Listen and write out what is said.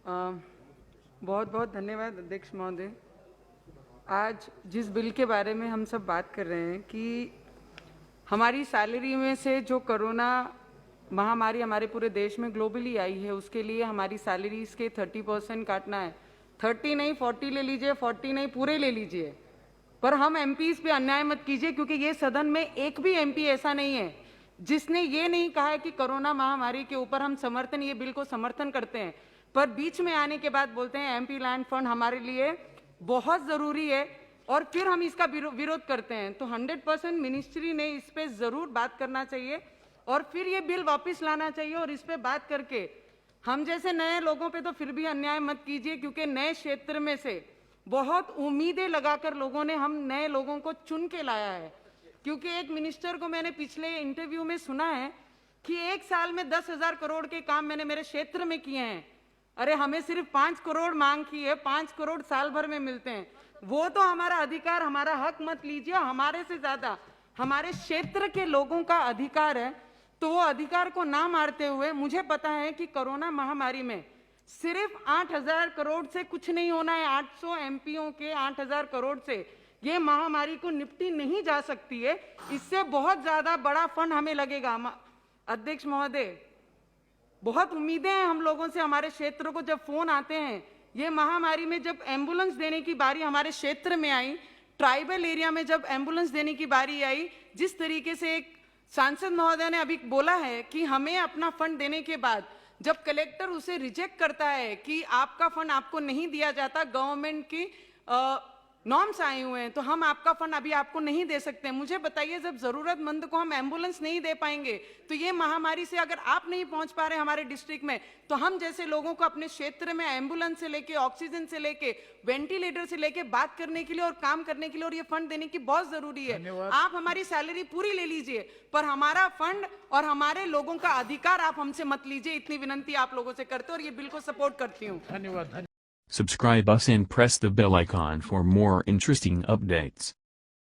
बहुत बहुत धन्यवाद अध्यक्ष महोदय। आज जिस बिल के बारे में हम सब बात कर रहे हैं कि हमारी सैलरी में से जो कोरोना महामारी हमारे पूरे देश में ग्लोबली आई है, उसके लिए हमारी सैलरीज के 30% काटना है। 30 नहीं 40 ले लीजिए, 40 नहीं पूरे ले लीजिए, पर हम एमपीज पे अन्याय मत कीजिए, क्योंकि ये सदन में एक भी एमपी ऐसा नहीं है जिसने ये नहीं कहा है कि कोरोना महामारी के ऊपर हम ये बिल को समर्थन करते हैं, पर बीच में आने के बाद बोलते हैं एमपी लैंड फंड हमारे लिए बहुत ज़रूरी है और फिर हम इसका विरोध करते हैं। तो 100% मिनिस्ट्री ने इस पे ज़रूर बात करना चाहिए और फिर ये बिल वापस लाना चाहिए और इस पे बात करके हम जैसे नए लोगों पे तो फिर भी अन्याय मत कीजिए, क्योंकि नए क्षेत्र में से बहुत उम्मीदें लगाकर लोगों ने हम नए लोगों को चुन के लाया है। क्योंकि एक मिनिस्टर को मैंने पिछले इंटरव्यू में सुना है कि 1 साल में 10,000 करोड़ के काम मैंने मेरे क्षेत्र में किए हैं। अरे हमें सिर्फ 5 करोड़ मांग की है, 5 करोड़ साल भर में मिलते हैं। वो तो हमारा अधिकार, हमारा हक मत लीजिए, हमारे से ज्यादा हमारे क्षेत्र के लोगों का अधिकार है, तो वो अधिकार को ना मारते हुए, मुझे पता है कि कोरोना महामारी में सिर्फ 8,000 करोड़ से कुछ नहीं होना है। 800 एमपीओ के 8,000 करोड़ से ये महामारी को निपटी नहीं जा सकती है। इससे बहुत ज्यादा बड़ा फंड हमें लगेगा। अध्यक्ष महोदय, बहुत उम्मीदें हैं हम लोगों से। हमारे क्षेत्र को जब फोन आते हैं, ये महामारी में जब एम्बुलेंस देने की बारी हमारे क्षेत्र में आई, ट्राइबल एरिया में जब एम्बुलेंस देने की बारी आई, जिस तरीके से एक सांसद महोदय ने अभी बोला है कि हमें अपना फंड देने के बाद जब कलेक्टर उसे रिजेक्ट करता है कि आपका फंड आपको नहीं दिया जाता, गवर्नमेंट की नॉर्म्स आए हुए हैं, तो हम आपका फंड अभी आपको नहीं दे सकते। मुझे बताइए, जब जरूरतमंद को हम एम्बुलेंस नहीं दे पाएंगे तो ये महामारी से अगर आप नहीं पहुंच पा रहे हमारे डिस्ट्रिक्ट में, तो हम जैसे लोगों को अपने क्षेत्र में एम्बुलेंस से लेके, ऑक्सीजन से लेके, वेंटिलेटर से लेके बात करने के लिए और काम करने के लिए और ये फंड देने की बहुत जरूरी है। आप हमारी सैलरी पूरी ले लीजिए, पर हमारा फंड और हमारे लोगों का अधिकार आप हमसे मत लीजिए। इतनी विनंती आप लोगों से करते और ये बिल को सपोर्ट करती हूँ। धन्यवाद। Subscribe us and press the bell icon for more interesting updates.